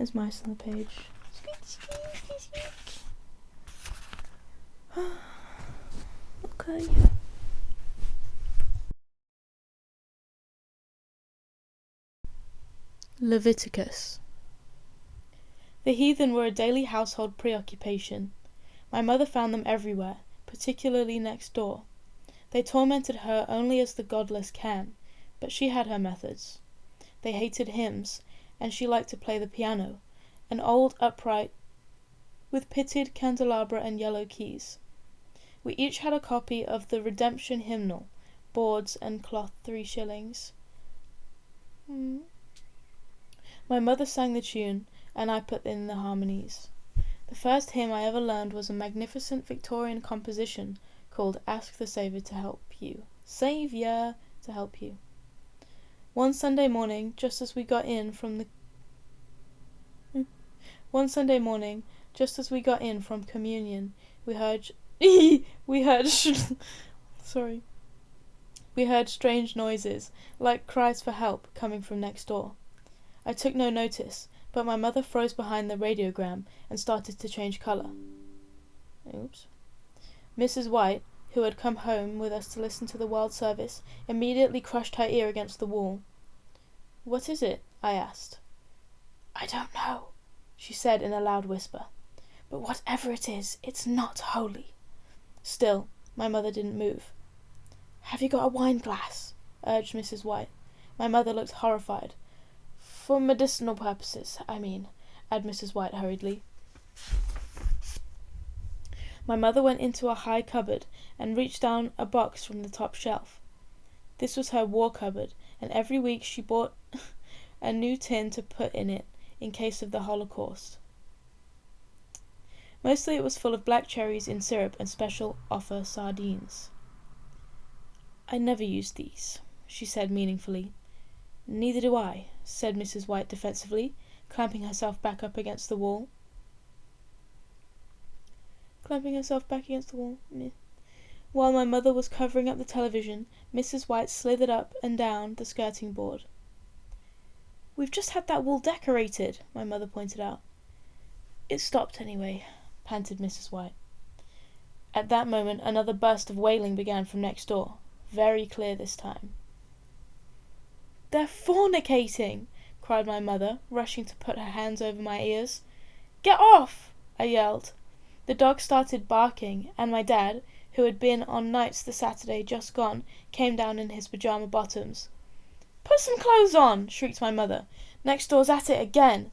There's mice on the page. Okay. Leviticus. The heathen were a daily household preoccupation. My mother found them everywhere, particularly next door. They tormented her only as the godless can, but she had her methods. They hated hymns, and she liked to play the piano, an old upright with pitted candelabra and yellow keys. We each had a copy of the Redemption Hymnal, boards and cloth 3 shillings. My mother sang the tune, and I put in the harmonies. The first hymn I ever learned was a magnificent Victorian composition called Ask the Saviour to Help You. Saviour to help you. One Sunday morning, just as we got in from communion, we heard strange noises, like cries for help, coming from next door. I took no notice, but my mother froze behind the radiogram and started to change colour. Oops. Mrs. White, who had come home with us to listen to the world service, immediately crushed her ear against the wall. "What is it?" I asked. "I don't know," she said in a loud whisper. "But whatever it is, it's not holy." Still, my mother didn't move. "Have you got a wine glass?" urged Mrs. White. My mother looked horrified. "For medicinal purposes, I mean," added Mrs. White hurriedly. My mother went into a high cupboard and reached down a box from the top shelf. This was her war cupboard, and every week she bought a new tin to put in it in case of the Holocaust. Mostly it was full of black cherries in syrup and special offer sardines. "I never used these," she said meaningfully. "Neither do I," said Mrs. White defensively, clamping herself back against the wall. While my mother was covering up the television, Mrs. White slithered up and down the skirting board. "We've just had that wall decorated," my mother pointed out. "It stopped anyway," panted Mrs. White. At that moment another burst of wailing began from next door, very clear this time. "They're fornicating!" cried my mother, rushing to put her hands over my ears. "Get off!" I yelled. The dog started barking, and my dad, who had been on nights the Saturday just gone, came down in his pyjama bottoms. "Put some clothes on!" shrieked my mother. "Next door's at it again."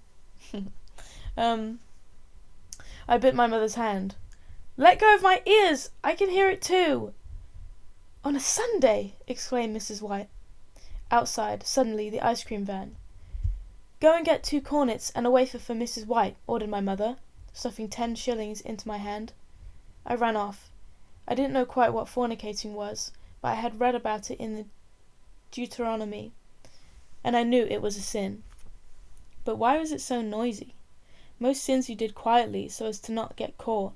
I bit my mother's hand. "Let go of my ears! I can hear it too!" "On a Sunday!" exclaimed Mrs. White. Outside, suddenly, the ice cream van. "Go and get 2 cornets and a wafer for Mrs. White," ordered my mother, stuffing 10 shillings into my hand. I ran off. I didn't know quite what fornicating was, but I had read about it in the Deuteronomy, and I knew it was a sin. But why was it so noisy? Most sins you did quietly so as to not get caught.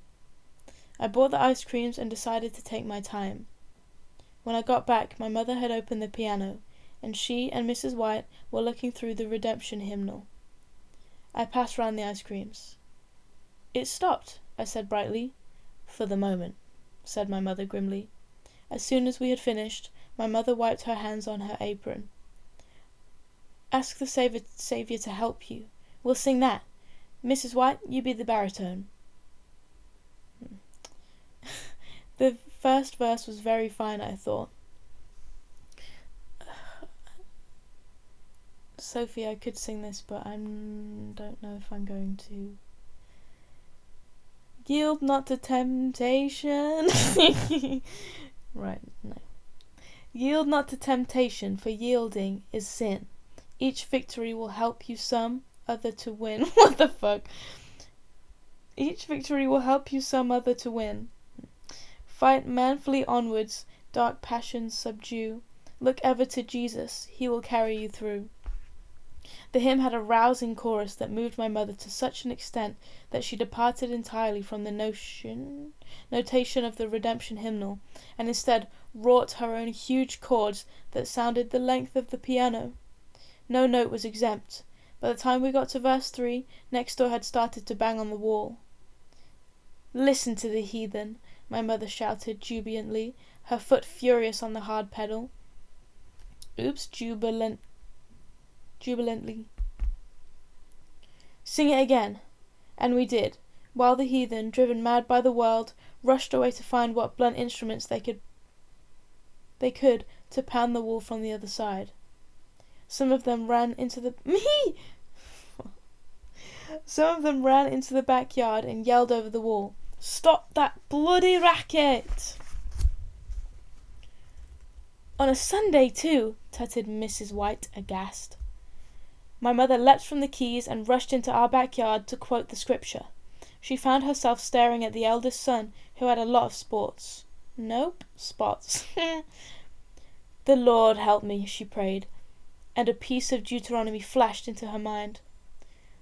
I bought the ice creams and decided to take my time. When I got back, my mother had opened the piano, and she and Mrs. White were looking through the Redemption Hymnal. I passed round the ice creams. "It stopped," I said brightly. "For the moment," said my mother grimly. As soon as we had finished, my mother wiped her hands on her apron. "Ask the Saviour to help you. We'll sing that. Mrs. White, you be the baritone." The first verse was very fine, I thought. Sophie, I could sing this, but I don't know if I'm going to. Yield not to temptation. Right, no. Yield not to temptation, for yielding is sin. Each victory will help you some other to win. What the fuck? Each victory will help you some other to win. Fight manfully onwards, dark passions subdue. Look ever to Jesus, he will carry you through. The hymn had a rousing chorus that moved my mother to such an extent that she departed entirely from the notation of the Redemption Hymnal, and instead wrought her own huge chords that sounded the length of the piano. No note was exempt, By the time we got to verse 3, next door had started to bang on the wall. "Listen to the heathen," my mother shouted jubilantly, her foot furious on the hard pedal. Jubilantly. "Sing it again." And we did, while the heathen, driven mad by the world, rushed away to find what blunt instruments they could to pound the wall from the other side. Some of them ran into the backyard and yelled over the wall, "Stop that bloody racket!" "On a Sunday too," tutted Mrs. White, aghast. My mother leapt from the keys and rushed into our backyard to quote the scripture. She found herself staring at the eldest son, who had a lot of spots. "The Lord help me," she prayed, and a piece of Deuteronomy flashed into her mind.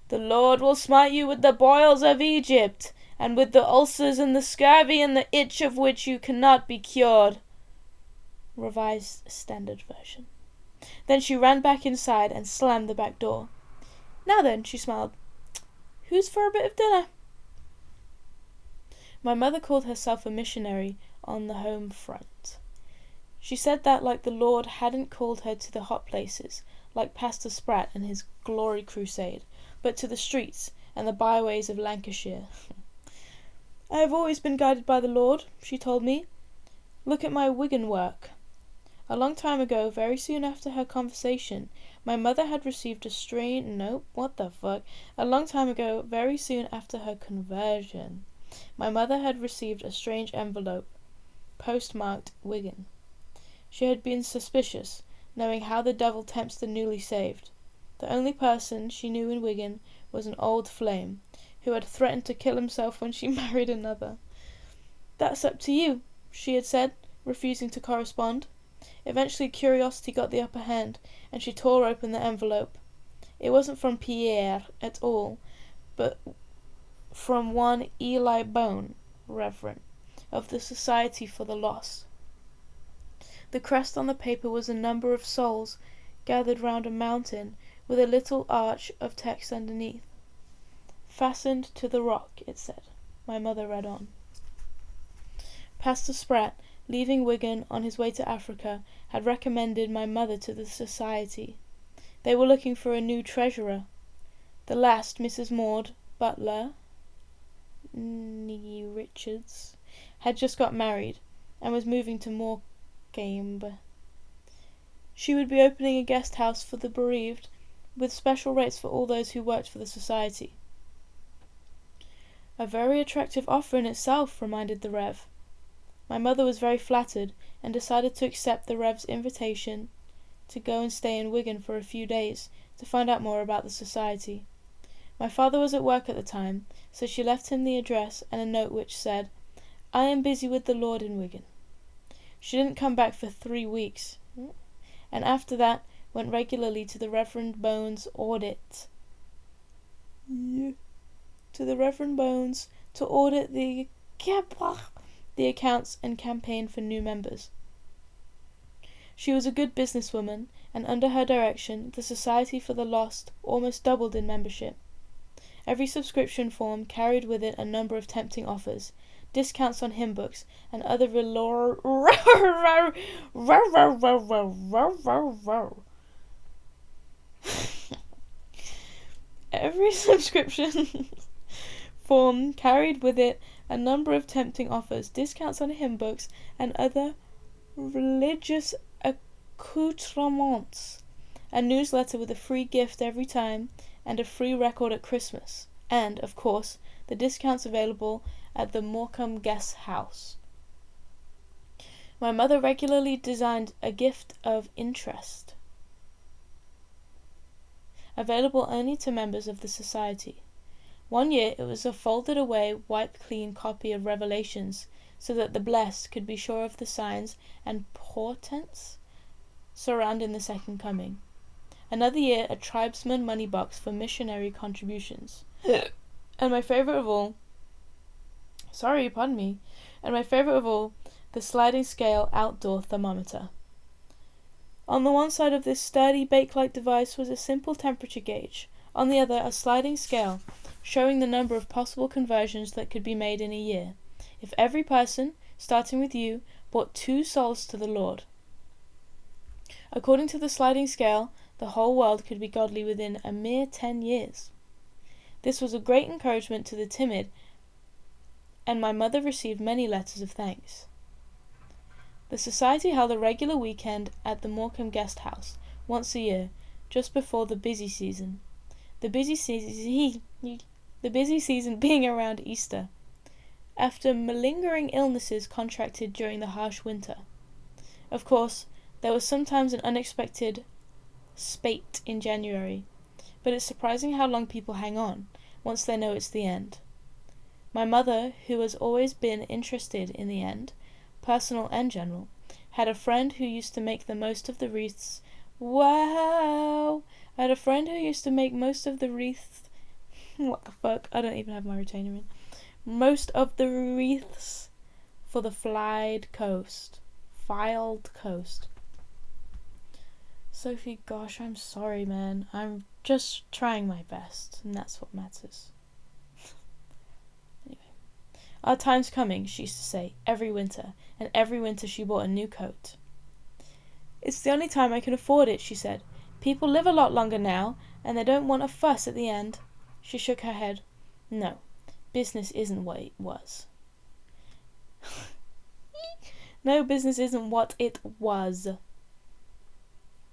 "The Lord will smite you with the boils of Egypt, and with the ulcers and the scurvy and the itch of which you cannot be cured." Revised Standard Version. Then she ran back inside and slammed the back door. "Now then," she smiled, "who's for a bit of dinner?" My mother called herself a missionary on the home front. She said that like the Lord hadn't called her to the hot places, like Pastor Spratt and his Glory Crusade, but to the streets and the byways of Lancashire. "I have always been guided by the Lord," she told me. "Look at my Wigan work." A long time ago, very soon after her conversation, my mother had received A long time ago, very soon after her conversion, my mother had received a strange envelope, postmarked Wigan. She had been suspicious, knowing how the devil tempts the newly saved. The only person she knew in Wigan was an old flame, who had threatened to kill himself when she married another. "That's up to you," she had said, refusing to correspond. Eventually curiosity got the upper hand, and she tore open the envelope. It wasn't from Pierre at all, but from one Eli Bone, Reverend, of the Society for the Lost. The crest on the paper was a number of souls gathered round a mountain, with a little arch of text underneath. "Fastened to the rock," it said. My mother read on. Pastor Spratt, leaving Wigan on his way to Africa, had recommended my mother to the society. They were looking for a new treasurer. The last, Mrs. Maud Butler Richards, had just got married and was moving to Morecambe. She would be opening a guest house for the bereaved, with special rates for all those who worked for the society. "A very attractive offer in itself," reminded the Rev. My mother was very flattered, and decided to accept the Rev's invitation to go and stay in Wigan for a few days to find out more about the society. My father was at work at the time, so she left him the address and a note which said, "I am busy with the Lord in Wigan." She didn't come back for 3 weeks, and after that went regularly to the Reverend Bones' audit. To the Reverend Bones to audit the accounts and campaign for new members. She was a good businesswoman, and under her direction the Society for the Lost almost doubled in membership. Every subscription form carried with it a number of tempting offers, discounts on hymn books, and other Every subscription form carried with it a number of tempting offers, discounts on hymn books, and other religious accoutrements, a newsletter with a free gift every time, and a free record at Christmas, and, of course, the discounts available at the Morecambe Guest House. My mother regularly designed a gift of interest, available only to members of the society. One year it was a folded away, wiped clean copy of Revelations, so that the blessed could be sure of the signs and portents surrounding the second coming. Another year a tribesman money box for missionary contributions. And my favourite of all, the sliding scale outdoor thermometer. On the one side of this sturdy bake-like device was a simple temperature gauge, On the other, a sliding scale, showing the number of possible conversions that could be made in a year, if every person, starting with you, brought 2 souls to the Lord. According to the sliding scale, the whole world could be godly within a mere 10 years. This was a great encouragement to the timid, and my mother received many letters of thanks. The society held a regular weekend at the Morecambe Guest House, once a year, just before the busy season. The busy season being around Easter, after malingering illnesses contracted during the harsh winter. Of course, there was sometimes an unexpected spate in January, but it's surprising how long people hang on, once they know it's the end. My mother, who has always been interested in the end, personal and general, had a friend who used to make the most of the wreaths. Wow! I had a friend who used to make most of the wreaths. What the fuck? I don't even have my retainer in. Most of the wreaths for the filed coast. Sophie, gosh, I'm sorry, man. I'm just trying my best, and that's what matters. Anyway. Our time's coming, she used to say, every winter, and every winter she bought a new coat. It's the only time I can afford it, she said. People live a lot longer now, and they don't want a fuss at the end. She shook her head. No, business isn't what it was. No, business isn't what it was.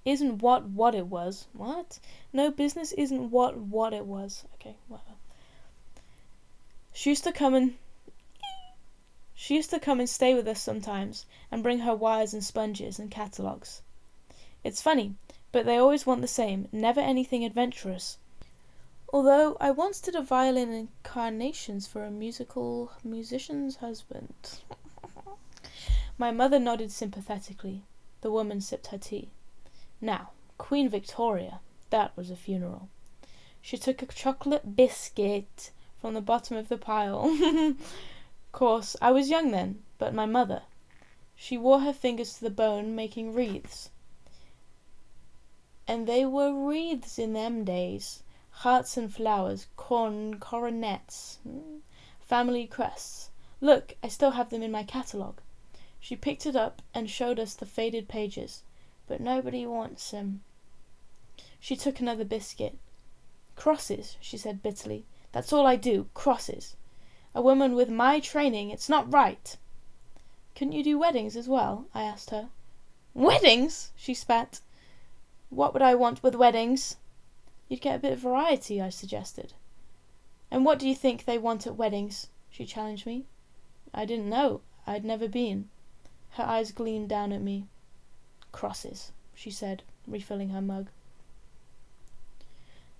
Isn't what it was. What? No, business isn't what it was. Okay, whatever. She used to come and stay with us sometimes, and bring her wires and sponges and catalogues. It's funny, but they always want the same, never anything adventurous. Although I once did a violin incarnations for a musician's husband. My mother nodded sympathetically. The woman sipped her tea. Now, Queen Victoria, that was a funeral. She took a chocolate biscuit from the bottom of the pile. Course, I was young then, but my mother. She wore her fingers to the bone making wreaths. And they were wreaths in them days. Hearts and flowers, coronets, family crests. Look, I still have them in my catalogue. She picked it up and showed us the faded pages. But nobody wants them. She took another biscuit. Crosses, she said bitterly. That's all I do, crosses. A woman with my training, it's not right. Couldn't you do weddings as well? I asked her. Weddings? She spat. What would I want with weddings? You'd get a bit of variety, I suggested. And what do you think they want at weddings? She challenged me. I didn't know. I'd never been. Her eyes gleamed down at me. Crosses, she said, refilling her mug.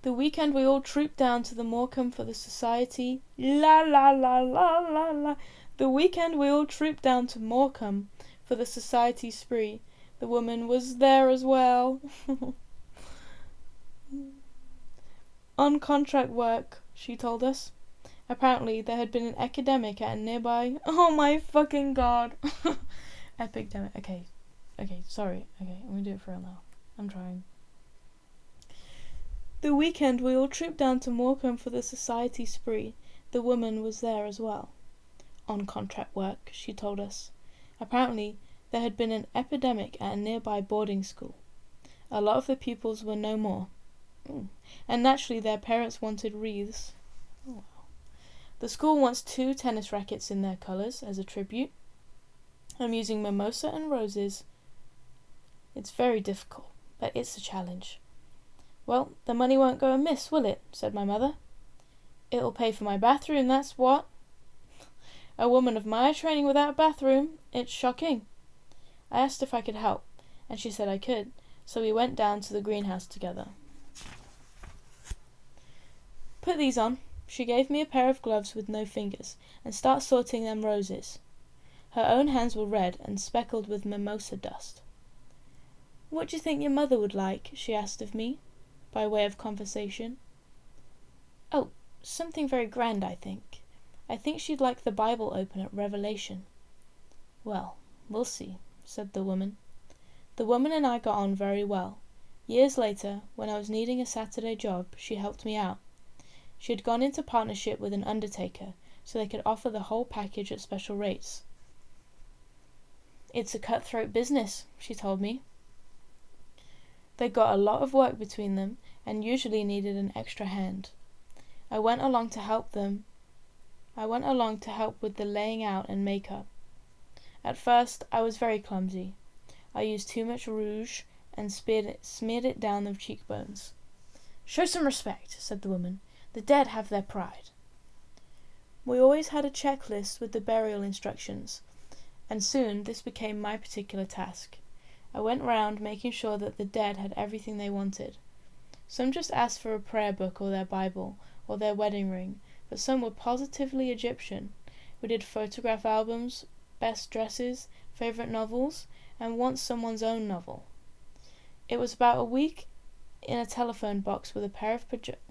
The weekend we all trooped down to the Morecambe for the society. La la la la la la. The weekend we all trooped down to Morecambe for the society spree. The woman was there as well. On contract work, she told us. Apparently there had been an epidemic at a nearby... Oh my fucking god. Epidemic. Okay, sorry. Okay, I'm gonna do it for real now. I'm trying. The weekend we all trooped down to Morecambe for the society spree. The woman was there as well. On contract work, she told us. Apparently there had been an epidemic at a nearby boarding school. A lot of the pupils were no more. And naturally their parents wanted wreaths. Oh, wow. The school wants 2 tennis rackets in their colours as a tribute. I'm using mimosa and roses. It's very difficult, but it's a challenge. Well, the money won't go amiss, will it? Said my mother. It'll pay for my bathroom, that's what. A woman of my training without a bathroom, it's shocking. I asked if I could help, and she said I could, so we went down to the greenhouse together. Put these on. She gave me a pair of gloves with no fingers, and start sorting them roses. Her own hands were red and speckled with mimosa dust. What do you think your mother would like? She asked of me, by way of conversation. Oh, something very grand, I think. I think she'd like the Bible open at Revelation. Well, we'll see, said the woman. The woman and I got on very well. Years later, when I was needing a Saturday job, she helped me out. She had gone into partnership with an undertaker, so they could offer the whole package at special rates. "It's a cutthroat business," she told me. They got a lot of work between them and usually needed an extra hand. I went along to help with the laying out and makeup. At first, I was very clumsy. I used too much rouge and smeared it down the cheekbones. "Show some respect," said the woman. "The dead have their pride." We always had a checklist with the burial instructions, and soon this became my particular task. I went round making sure that the dead had everything they wanted. Some just asked for a prayer book or their Bible or their wedding ring, but some were positively Egyptian. We did photograph albums, best dresses, favourite novels, and once someone's own novel. It was about a week in a telephone box with a pair of pajamas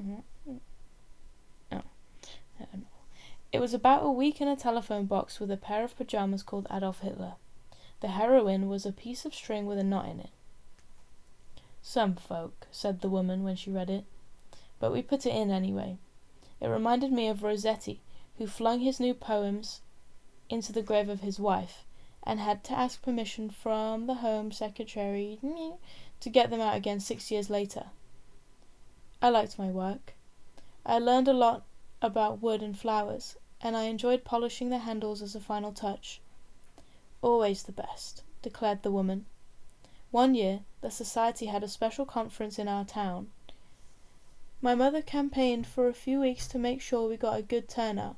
called Adolf Hitler. The heroine was a piece of string with a knot in it. "Some folk," said the woman when she read it, "but we put it in anyway. It reminded me of Rossetti, who flung his new poems into the grave of his wife, and had to ask permission from the Home Secretary to get them out again 6 years later." I liked my work. I learned a lot about wood and flowers, and I enjoyed polishing the handles as a final touch. "Always the best," declared the woman. One year, the society had a special conference in our town. My mother campaigned for a few weeks to make sure we got a good turnout.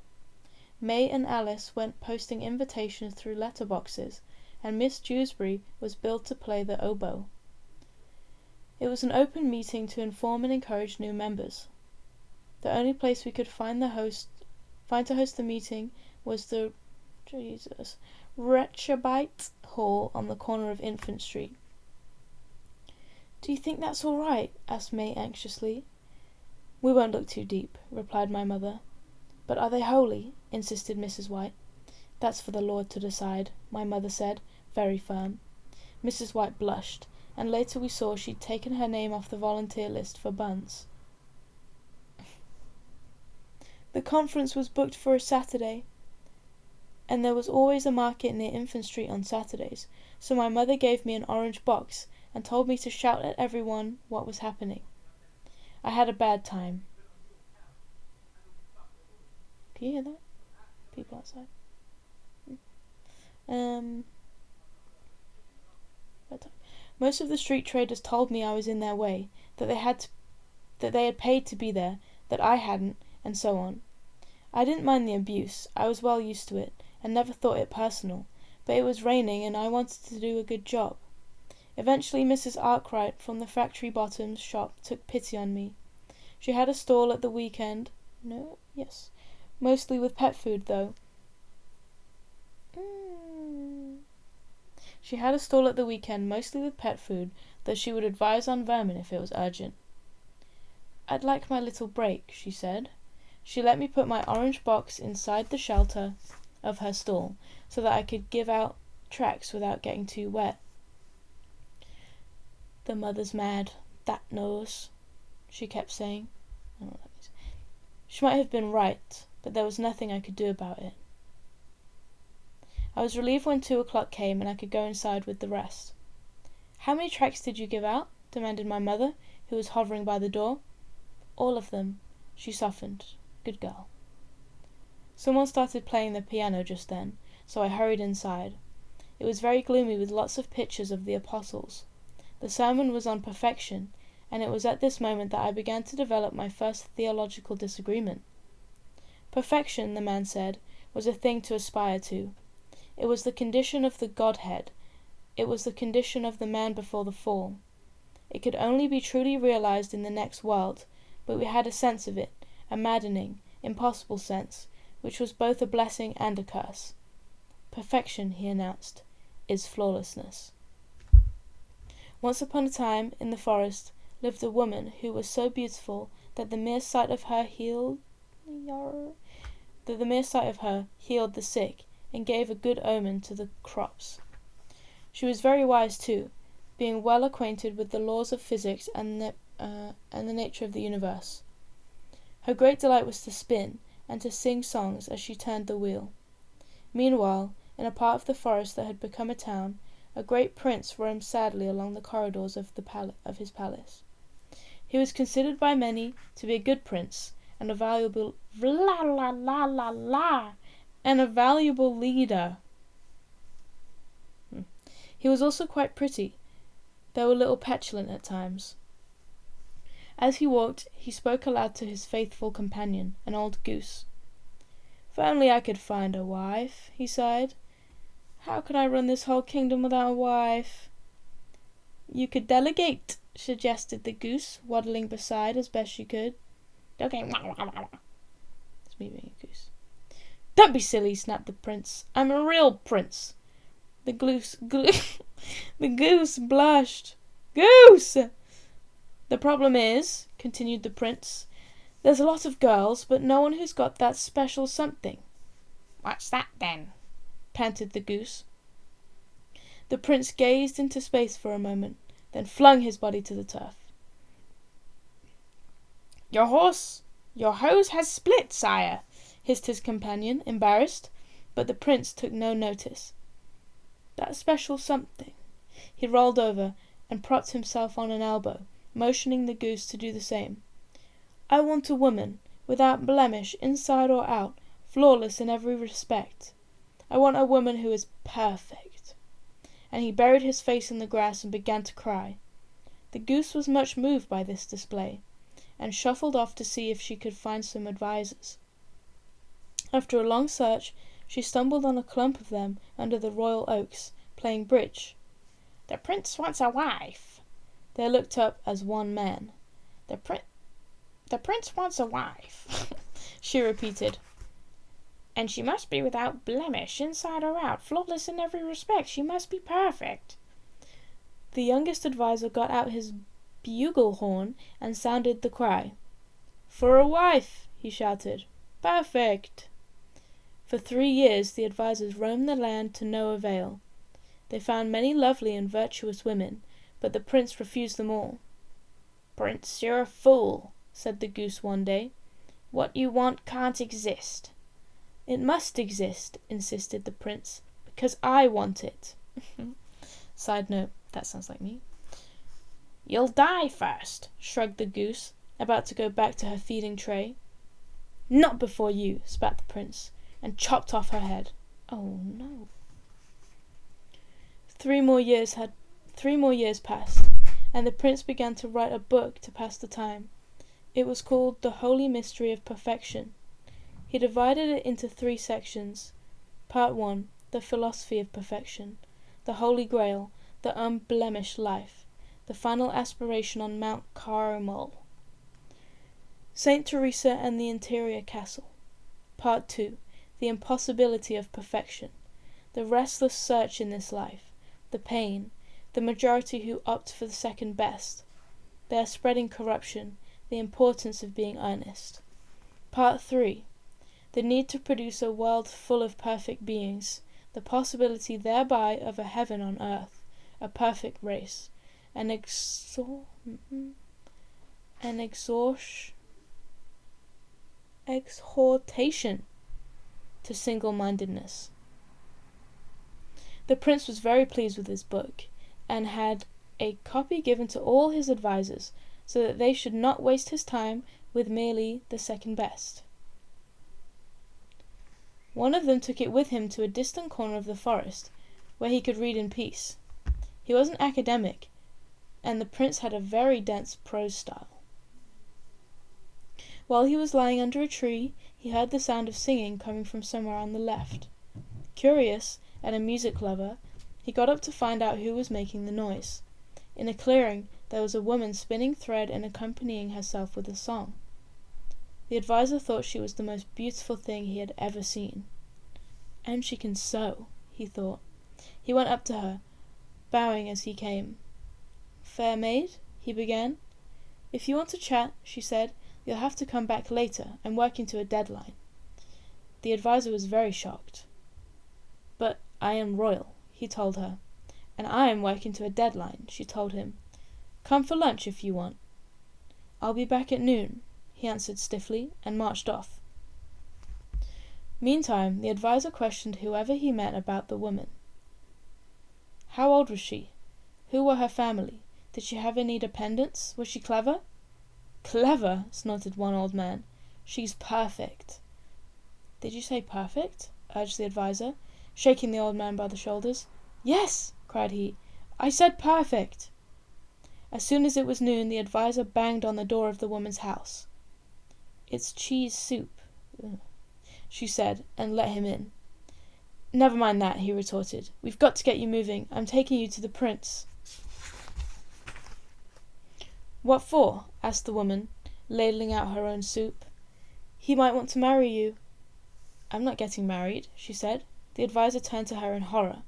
May and Alice went posting invitations through letterboxes, and Miss Dewsbury was billed to play the oboe. It was an open meeting to inform and encourage new members. The only place we could find to host the meeting was the Rechabite Hall on the corner of Infant Street. "Do you think that's all right?" asked May anxiously. "We won't look too deep," replied my mother. "But are they holy?" insisted Mrs. White. "That's for the Lord to decide," my mother said, very firm. Mrs. White blushed, and later we saw she'd taken her name off the volunteer list for buns. The conference was booked for a Saturday, and there was always a market near Infant Street on Saturdays, so my mother gave me an orange box and told me to shout at everyone what was happening. I had a bad time. Can you hear that? People outside. Bad time. Most of the street traders told me I was in their way, that they had paid to be there, that I hadn't, and so on. I didn't mind the abuse. I was well used to it, and never thought it personal, but it was raining and I wanted to do a good job. Eventually Mrs. Arkwright from the Factory Bottoms shop took pity on me. She had a stall at the weekend. Mostly with pet food, though. She had a stall at the weekend, mostly with pet food, though she would advise on vermin if it was urgent. "I'd like my little break," she said. She let me put my orange box inside the shelter of her stall, so that I could give out tracts without getting too wet. "The mother's mad, that knows," she kept saying. I don't know what that means. She might have been right, but there was nothing I could do about it. I was relieved when 2 o'clock came and I could go inside with the rest. "How many tracts did you give out?" demanded my mother, who was hovering by the door. "All of them." She softened. Good girl. Someone started playing the piano just then, so I hurried inside. It was very gloomy with lots of pictures of the apostles. The sermon was on perfection, and it was at this moment that I began to develop my first theological disagreement. Perfection, the man said, was a thing to aspire to. It was the condition of the Godhead. It was the condition of the man before the fall. It could only be truly realized in the next world, but we had a sense of it, a maddening, impossible sense, which was both a blessing and a curse. Perfection, he announced, is flawlessness. Once upon a time, in the forest, lived a woman who was so beautiful that the mere sight of her healed the sick and gave a good omen to the crops. She was very wise too, being well acquainted with the laws of physics and the nature of the universe. Her great delight was to spin and to sing songs as she turned the wheel. Meanwhile, in a part of the forest that had become a town, a great prince roamed sadly along the corridors of his palace. He was considered by many to be a good prince and a valuable leader. He was also quite pretty, though a little petulant at times. As he walked, he spoke aloud to his faithful companion, an old goose. "If only I could find a wife," he sighed. "How could I run this whole kingdom without a wife?" "You could delegate," suggested the goose, waddling beside as best she could. "Okay." It's me being a goose. "Don't be silly," snapped the prince. "I'm a real prince." The goose blushed. "Goose! The problem is," continued the prince, "there's a lot of girls, but no one who's got that special something." "What's that, then?" panted the goose. The prince gazed into space for a moment, then flung his body to the turf. Your hose has split, sire," hissed his companion, embarrassed, but the prince took no notice. That special something. He rolled over and propped himself on an elbow, motioning the goose to do the same. "I want a woman, without blemish, inside or out, flawless in every respect. I want a woman who is perfect." And he buried his face in the grass and began to cry. The goose was much moved by this display, and shuffled off to see if she could find some advisers. After a long search, she stumbled on a clump of them under the royal oaks, playing bridge. "The prince wants a wife." They looked up as one man. The prince wants a wife," she repeated. "And she must be without blemish, inside or out, flawless in every respect. She must be perfect." The youngest adviser got out his bugle horn and sounded the cry. "For a wife," he shouted. "Perfect." For 3 years the advisers roamed the land to no avail. They found many lovely and virtuous women, but the prince refused them all. "Prince, you're a fool," said the goose one day. "What you want can't exist." "It must exist," insisted the prince, "because I want it." Side note, that sounds like me. "You'll die first," shrugged the goose, about to go back to her feeding tray. "Not before you," spat the prince, and chopped off her head. Oh no. 3 more years passed, and the prince began to write a book to pass the time. It was called The Holy Mystery of Perfection. He divided it into 3 sections. Part 1, the philosophy of perfection, the Holy Grail, the unblemished life, the final aspiration on Mount Carmel, Saint Teresa and the interior castle. Part 2, the impossibility of perfection, the restless search in this life, the pain, the majority who opt for the second best. They are spreading corruption, the importance of being earnest. Part 3, the need to produce a world full of perfect beings, the possibility thereby of a heaven on earth, a perfect race, an exhortation to single-mindedness. The prince was very pleased with his book, and had a copy given to all his advisers, so that they should not waste his time with merely the second best. One of them took it with him to a distant corner of the forest, where he could read in peace. He was an academic, and the prince had a very dense prose style. While he was lying under a tree, he heard the sound of singing coming from somewhere on the left. Curious, and a music lover, he got up to find out who was making the noise. In a clearing, there was a woman spinning thread and accompanying herself with a song. The adviser thought she was the most beautiful thing he had ever seen. "And she can sew," he thought. He went up to her, bowing as he came. "Fair maid," he began. "If you want to chat," she said, "you'll have to come back later. I'm working to a deadline." The adviser was very shocked. "But I am royal," he told her, "And I am working to a deadline," she told him. "Come for lunch if you want." "I'll be back at noon," he answered stiffly, and marched off. Meantime, the advisor questioned whoever he met about the woman. How old was she? Who were her family? Did she have any dependents? Was she clever? "Clever?" snorted one old man. "She's perfect." "Did you say perfect?" urged the advisor, shaking the old man by the shoulders. "Yes!" cried he. "I said perfect!" As soon as it was noon, the advisor banged on the door of the woman's house. "It's cheese soup," she said, and let him in. "Never mind that," he retorted. "We've got to get you moving. I'm taking you to the prince." "What for?" asked the woman, ladling out her own soup. "He might want to marry you." "I'm not getting married," she said. The advisor turned to her in horror.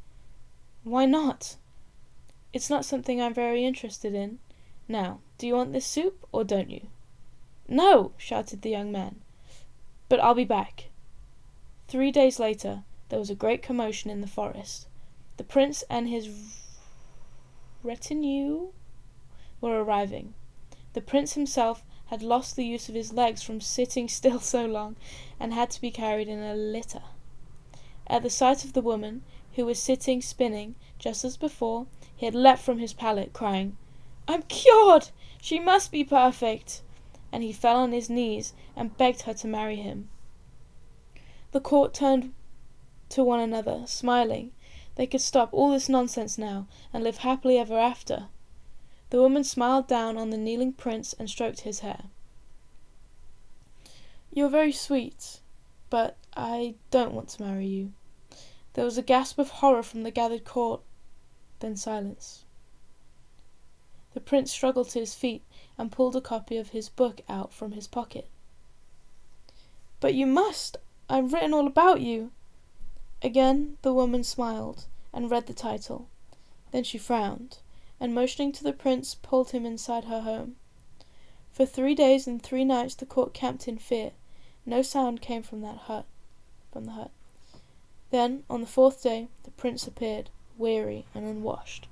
"Why not?" "It's not something I'm very interested in. Now, do you want this soup, or don't you?" "No!" shouted the young man. "But I'll be back." 3 days later, there was a great commotion in the forest. The prince and his retinue were arriving. The prince himself had lost the use of his legs from sitting still so long, and had to be carried in a litter. At the sight of the woman, who was sitting spinning, just as before, he had leapt from his pallet, crying, "I'm cured! She must be perfect!" And he fell on his knees and begged her to marry him. The court turned to one another, smiling. They could stop all this nonsense now, and live happily ever after. The woman smiled down on the kneeling prince and stroked his hair. "You're very sweet, but I don't want to marry you." There was a gasp of horror from the gathered court, then silence. The prince struggled to his feet and pulled a copy of his book out from his pocket. "But you must! I've written all about you." Again the woman smiled and read the title. Then she frowned, and motioning to the prince, pulled him inside her home. For 3 days and 3 nights the court camped in fear. No sound came from the hut. Then, on the 4th day, the prince appeared, weary and unwashed.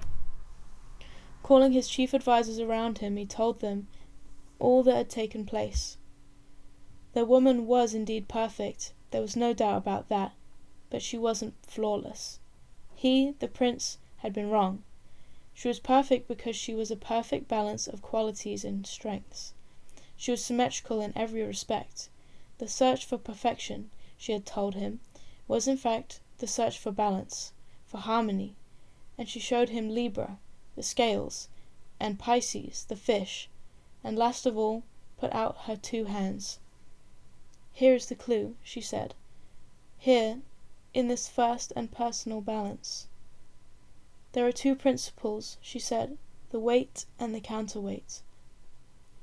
Calling his chief advisers around him, he told them all that had taken place. The woman was indeed perfect, there was no doubt about that, but she wasn't flawless. He, the prince, had been wrong. She was perfect because she was a perfect balance of qualities and strengths. She was symmetrical in every respect. The search for perfection, she had told him, was in fact the search for balance, for harmony, and she showed him Libra, the scales, and Pisces, the fish, and last of all put out her 2 hands. "Here is the clue," she said. "Here, in this first and personal balance. There are 2 principles," she said, "the weight and the counterweight."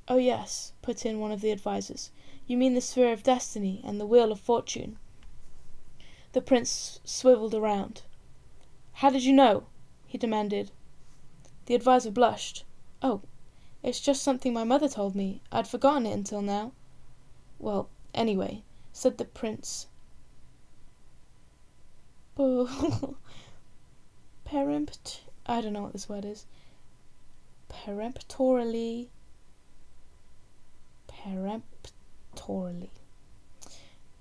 "Oh yes," put in one of the advisers, "you mean the sphere of destiny and the wheel of fortune." The prince swiveled around. "How did you know?" he demanded. The advisor blushed. "Oh, it's just something my mother told me. I'd forgotten it until now." "Well, anyway," said the prince. I don't know what this word is. Peremptorily.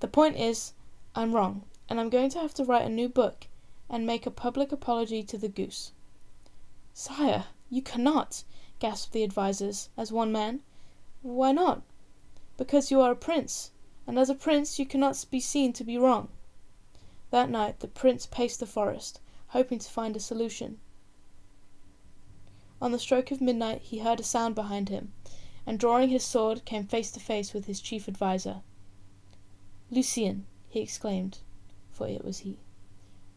The point is, I'm wrong, and I'm going to have to write a new book and make a public apology to the goose." "Sire, you cannot," gasped the advisers, as one man. "Why not?" "Because you are a prince, and as a prince you cannot be seen to be wrong." That night the prince paced the forest, hoping to find a solution. On the stroke of midnight he heard a sound behind him, and drawing his sword came face to face with his chief adviser. "Lucien," he exclaimed, for it was he.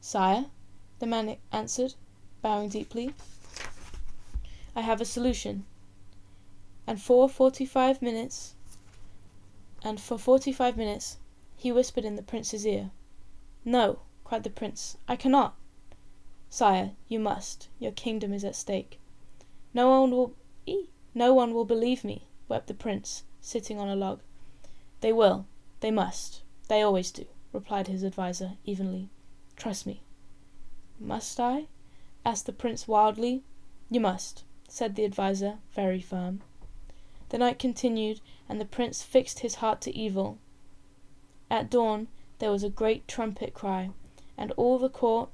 "Sire," the man answered, bowing deeply, "I have a solution." And for 45 minutes he whispered in the prince's ear. "No," cried the prince, "I cannot." "Sire, you must. Your kingdom is at stake." No one will believe me," wept the prince, sitting on a log. "They will. They must. They always do," replied his adviser evenly. "Trust me." "Must I?" asked the prince wildly. "You must," said the adviser, very firm. The night continued, and the prince fixed his heart to evil. At dawn there was a great trumpet cry, and all the court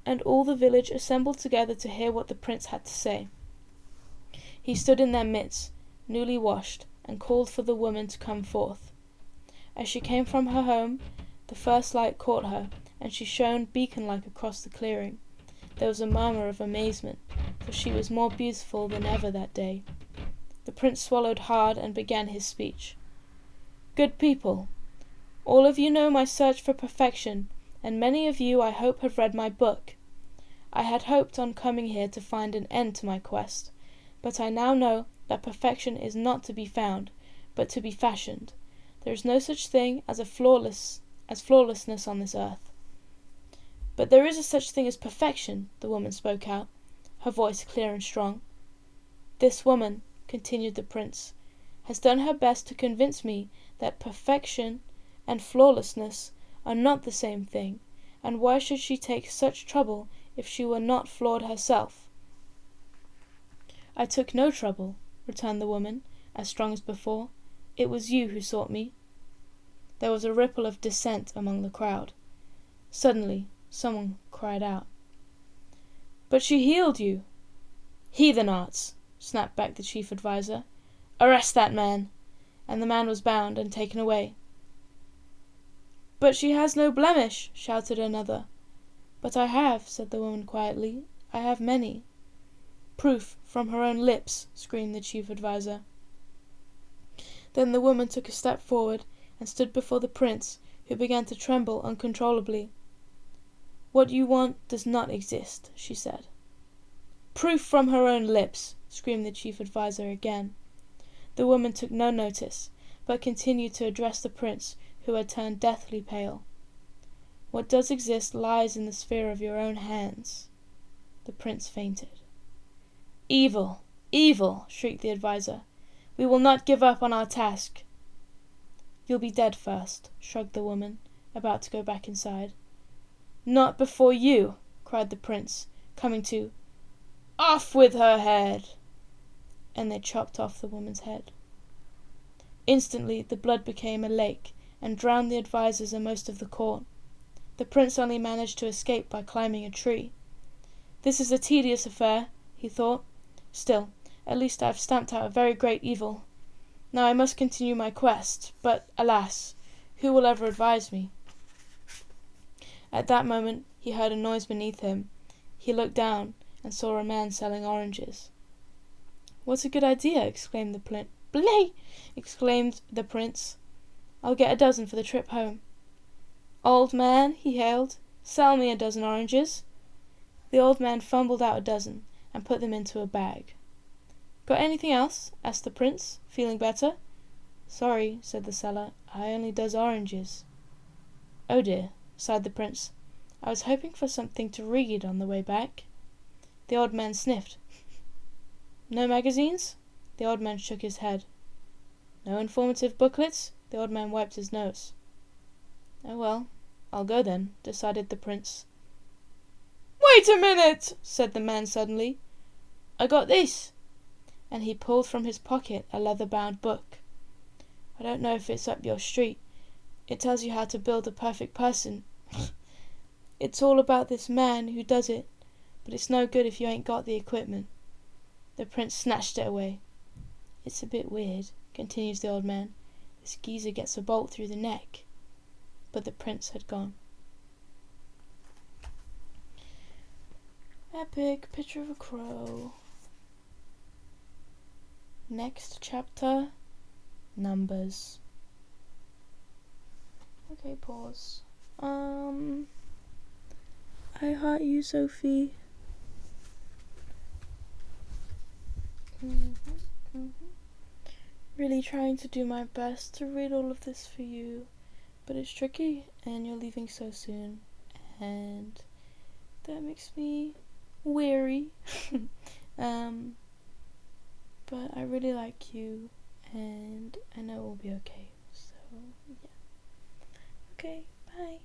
and all the village assembled together to hear what the prince had to say. He stood in their midst, newly washed, and called for the woman to come forth. As she came from her home, the first light caught her, and she shone beacon-like across the clearing. There was a murmur of amazement, for she was more beautiful than ever that day. The prince swallowed hard and began his speech. "Good people, all of you know my search for perfection, and many of you, I hope, have read my book. I had hoped on coming here to find an end to my quest, but I now know that perfection is not to be found, but to be fashioned. There is no such thing as flawlessness on this earth." "But there is a such thing as perfection," the woman spoke out, her voice clear and strong. "This woman," continued the prince, "has done her best to convince me that perfection and flawlessness are not the same thing, and why should she take such trouble if she were not flawed herself?" "I took no trouble," returned the woman, as strong as before. "It was you who sought me." There was a ripple of dissent among the crowd. Suddenly someone cried out, "But she healed you!" "Heathen arts!" snapped back the chief adviser. "Arrest that man!" And the man was bound and taken away. "But she has no blemish!" shouted another. "But I have," said the woman quietly. "I have many." "Proof from her own lips!" screamed the chief adviser. Then the woman took a step forward and stood before the prince, who began to tremble uncontrollably. "What you want does not exist," she said. "Proof from her own lips!" screamed the chief adviser again. The woman took no notice, but continued to address the prince, who had turned deathly pale. "What does exist lies in the sphere of your own hands." The prince fainted. "Evil! Evil!" shrieked the adviser. "We will not give up on our task." "You'll be dead first," shrugged the woman, about to go back inside. "Not before you!" cried the prince, coming to. "Off with her head!" And they chopped off the woman's head. Instantly the blood became a lake, and drowned the advisers and most of the court. The prince only managed to escape by climbing a tree. "This is a tedious affair," he thought. "Still, at least I have stamped out a very great evil. Now I must continue my quest, but, alas, who will ever advise me?" At that moment he heard a noise beneath him. He looked down and saw a man selling oranges. "What a good idea!" exclaimed the prince. "I'll get a dozen for the trip home." "Old man," he hailed, "sell me a dozen oranges." The old man fumbled out a dozen and put them into a bag. "Got anything else?" asked the prince, feeling better. "Sorry," said the seller, "I only does oranges." "Oh dear," sighed the prince. "I was hoping for something to read on the way back." The old man sniffed. "No magazines?" The old man shook his head. "No informative booklets?" The old man wiped his nose. "Oh well, I'll go then," decided the prince. "Wait a minute!" said the man suddenly. "I got this!" And he pulled from his pocket a leather-bound book. "I don't know if it's up your street. It tells you how to build a perfect person. It's all about this man who does it, but it's no good if you ain't got the equipment." The prince snatched it away. "It's a bit weird," continues the old man. "This geezer gets a bolt through the neck." But the prince had gone. Epic picture of a crow. Next chapter, Numbers. Okay, pause. I heart you, Sophie. Really trying to do my best to read all of this for you, but it's tricky, and you're leaving so soon, and that makes me weary. But I really like you, and I know it will be okay. So, yeah. Okay, bye.